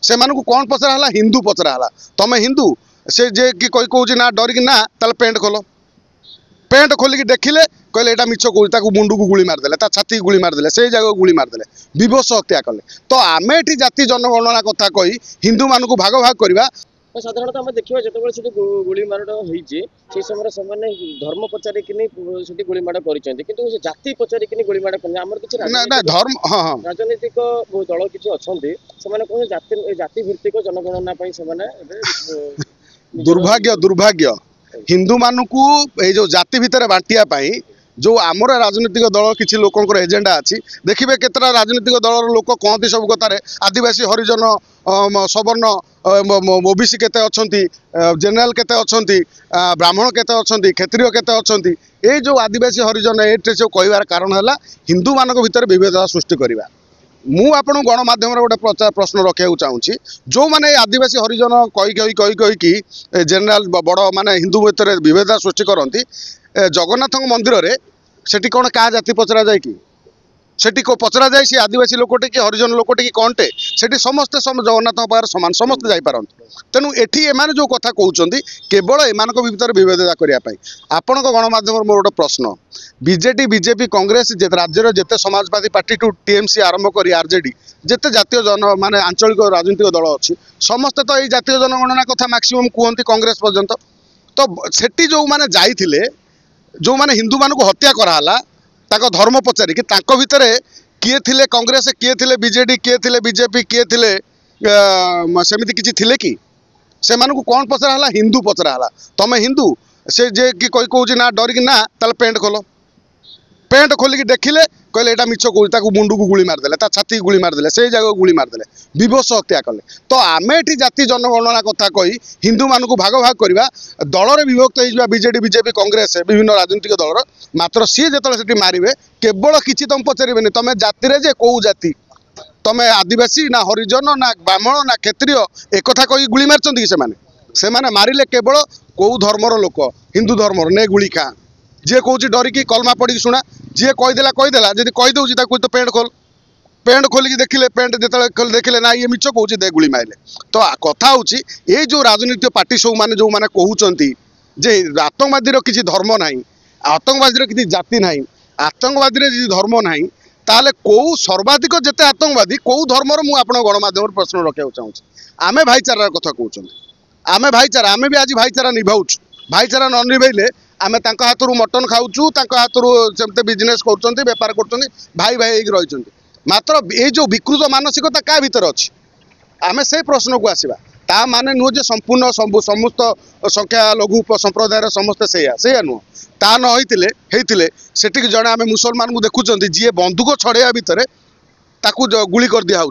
से कौन पचरा हिंदू पचरा तुम हिंदू से जे कि कोई कहूँ ना डरिक ना ताल पेंट खोल पेंट खोलिक देखिले कहले एटा मिछ कहूँ मुंडू को गुली मारदे छाती गुली मारदे से जगह गुली मारदे विवश हत्या कले तो आम ये जाति जनगणना कथा कही हिंदू मान भाग भाग करवा साधारणतः आम देखा जो गुलीमाड़ होती समय से धर्म पचारिक गुलीमाड़ कर जाति पचारिक गुलीमाड़ कर धर्म हाँ राजनीतिक दल किसी अच्छा जाति भित्तिक जनगणना दुर्भाग्य दुर्भाग्य हिंदू मानू ये जो जाति भितर बांटिया जो आमर राजनीतिक दल किसी लोकर एजेंडा अच्छी देखिए केतटा राजनीतिक दल लोक कहती सब कथार आदिवासी हरिजन सवर्ण ओबीसी केते अछंती जनरल केते अछंती ब्राह्मण केते अछंती क्षत्रिय केते अछंती ए जो आदिवासी हरिजन ए सब कहबार कारण है हिंदू मानक भितर विभेदता सृष्टि करवा मु आपन गणमाध्यम गोटे प्रश्न रखा चाहूँगी जो मैंने आदिवासी हरिजन कही जनरल बड़ माने हिंदू भितर विभेदता सृष्टि करती जगन्नाथ मंदिर रे सेठी कौन क्या जाति पचरा जाए कि सेठी को पचरा जाए सी आदिवासी लोकटे कि हरिजन लोकटे कि कौनटे सेठी समस्ते जगन्नाथ पाखे सामान समस्ते जापारती तेणु एठी एमाने जो कथा कहते केवल एमान भीतर विभेदता करने आपण गणमाध्यम मोर गोटे प्रश्न बीजेडी बीजेपी कांग्रेस राज्य जिते समाजवादी पार्टी टू टीएमसी आरंभ कर आरजेडी जिते जातीय जन माने आंचलिक राजनीतिक दल अच्छी समस्ते तो ये जातीय जनगणना कथा मैक्सिमम कहते कांग्रेस पर्यंत तो सेठी जो मैंने जाइथिले जो मैंने हिंदू मान हत्या कराला धर्म पचारिक भितर किए थिले कांग्रेस किए थिले बीजेडी किए थिले बीजेपी किए थिले सेमिति किछि थिले कि से कौन पचरा हिंदू पचरा तुम हिंदू से जे कि कोई कहूँ ना डरिक ना ताल पेंट खोल पेंट खोलिक देखिले कहले एटा मिछ कहूँ मुंडू को गुली मारदे छाती गुली मारदे से जगह गुली मारदे विवश हत्या कले तो आम ये जाति जनगणना कथा कही हिंदू मान भाग भाग करवा दल विभक्त हो बीजेडी बीजेपी कांग्रेस विभिन्न राजनीतिक दल मात्र सी जो मारे केवल किसी तुम पचारे तुम जाति जे कौ जाति तुम आदिवासी ना हरिजन ना ब्राह्मण ना क्षत्रिय एक कही गुली मार्च से मारे केवल कौ धर्मर लोक हिंदू धर्मर ने गुली खा जी कौच डरिकी कलमा पड़ी शुणा जी कहीदेला जी कहीदे तो पेंट खोलिक देखिले पेंट जो देखिले ना ये मिछ कौच दे गुली मारे तो कथा हूँ ये जो राजनीतिक पार्टी सब मैंने जो मैंने कहते जे आतंकवादी किसी धर्म ना आतंकवादी किसी जाति ना आतंकवादी धर्म ना ताले कौ सर्वाधिक जिते आतंकवादी कौ धर्मर मुझे गणमाध्यम प्रश्न रखा चाहूँगी आमे भाईचारार कथा कहते आमे भाईचारा आमे भी आज भाईचारा निभाऊँ भाईचारा न निभैले आमे हाथ मटन खाऊँ हाथ से बिजनेस कर बेपार कर भाई भाई रही मात्र ये जो विकृत मानसिकता क्या भीतर अच्छी आमे से प्रश्न को आसवा ता माने नुह जे संपूर्ण समस्त संख्या लघु संप्रदायर समस्ते से नुह ता नईले सेठी जड़े आम मुसलमान को देखुं जी बंदूक छड़ेया भितर ताकू गुली कर दिया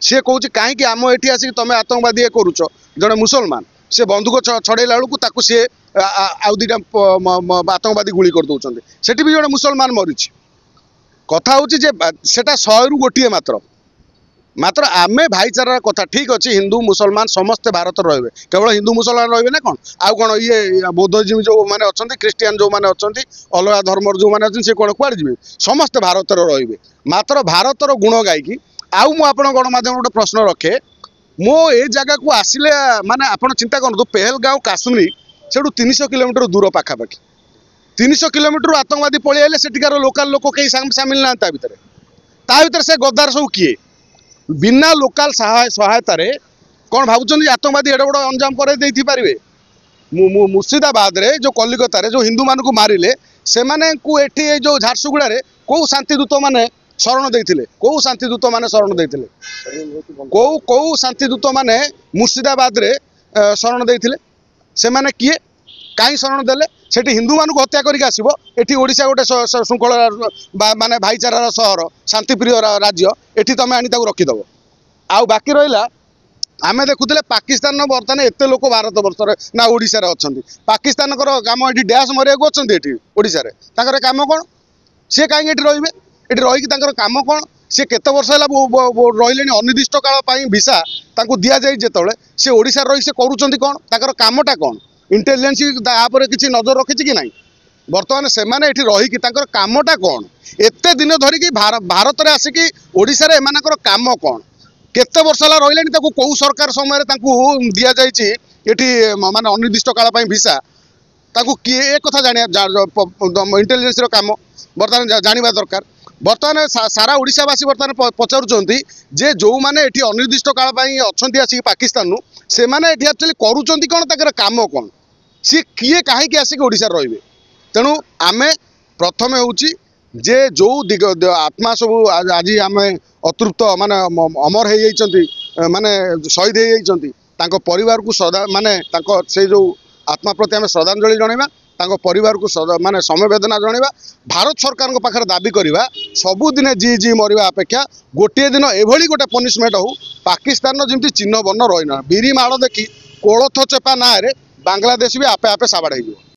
सी कौच कहीं आम ये आसिक तुम आतंकवादी करुच जड़े मुसलमान से बंदूक छड़ेला बेलू सी आउ दुटा आतंकवादी गुली कर दौरान सेठी भी जड़े मुसलमान मरी कथा हूँ सेटा 100 रु गोटे मात्र मात्र आमे भाईचारार कथा ठीक अच्छे हिंदू मुसलमान समस्ते भारत रे केवल हिंदू मुसलमान रे ना कौन आउ कौन ये बौद्धजीवी जो मैंने अच्छा ख्रीस्टियान जो मैंने अच्छा अलग धर्मर जो मैंने अच्छे कौन कुआड़े जी समस्ते भारत रे मात्र भारतर गुण गायकी आउ मु आपण गणमाध्यम गोटे प्रश्न रखे मो ये जगह को आसिले माने आपण चिंता करूँ पहलगाँव काश्मीर से 300 किलोमीटर दूर पाखापाखि 300 किलोमीटर आतंकवादी पलि आए सेठिकार लोकाल लोक कहीं सामिल ना भितर से गद्दार सब किए बिना लोकाल सहायतार कौन भावुं आतंकवादी एडे बड़ अंजाम करे मुर्शिदाबाद रे जो कलिकता जो हिंदू मान को मारे से एटी जो झारसुगुड़ा कौ शांतिदूत मैंने शरण देते कौ शांतिदूत मैंने शरण देते कौ शांतिदूत मैंने मुर्शिदाबाद रे शरण देते से मैंने किए कहीं शरण देले सेठी हिंदू मान को हत्या करके आसो ये ओडिशा गोटे श्रृंखला माने भाईचारार सहर शांतिप्रिय राज्य एटी तुम आनी रखीदेव आउ बाकी रहा आमे देखुले पाकिस्तान बर्तमान एत लोक भारत वर्ष ना ओडिशा अच्छा पाकिस्तान काम ये डैश मरिया अच्छा ओडिशा काम कौन सी कहीं ये रही काम कौन सी केत वर्ष है रही अनिर्दिष्ट काल भिसा दि जाए जिते सी ओडिशा रही से करुँच कौन तर कामटा कौन इंटेलिजेंस आप किसी नजर रखी कि ना बर्तमान से रही कामटा कौन एत दिन धरिकी भारत में आसिकी ओडिशा रे एमानकर काम कौन केते वर्ष होला रहिलेनी ताकू कोउ सरकार समय ताकू दिया जाइछि एठी माने अनिर्दिष्ट काल पई भिसा ताकू किए ए कथा जानिया इंटेलिजेंस रो काम बर्तमान जानिबा दरकार। बर्तमान सारा ओडिशावासी बर्तमान पचारुचंती जे जो माने एठी अनिर्दिष्ट काल पई अछंती आसी पाकिस्तान नु से माने एठी एक्चुअली करूचंती कोन ताकर काम कोन सी किए काहे कि आसी ओडिसा रहिबे। तेणु आमे प्रथमे होउची जे जो दिग आत्मा सब आज आम अतृप्त माने अमर हो जाइछंती माने शहीद हो जाइछंती तांको परिवार को श्रद्धा माने तांको से जो आत्मा प्रति आम श्रद्धांजलि जणैबा तांको परिवार को माने समवेदना जणैबा भारत सरकार को पाखर दाबी करबा सबुदिने जी मरिबा अपेक्षा गोटे दिन एभली गोटे पनिशमेंट हो पाकिस्तान जेमती चिन्ह बर्ण रहिना बिरी माड़ देखी कोलथ चेपा ना रे बांग्लादेश भी आपे आपे साबाड़ हो।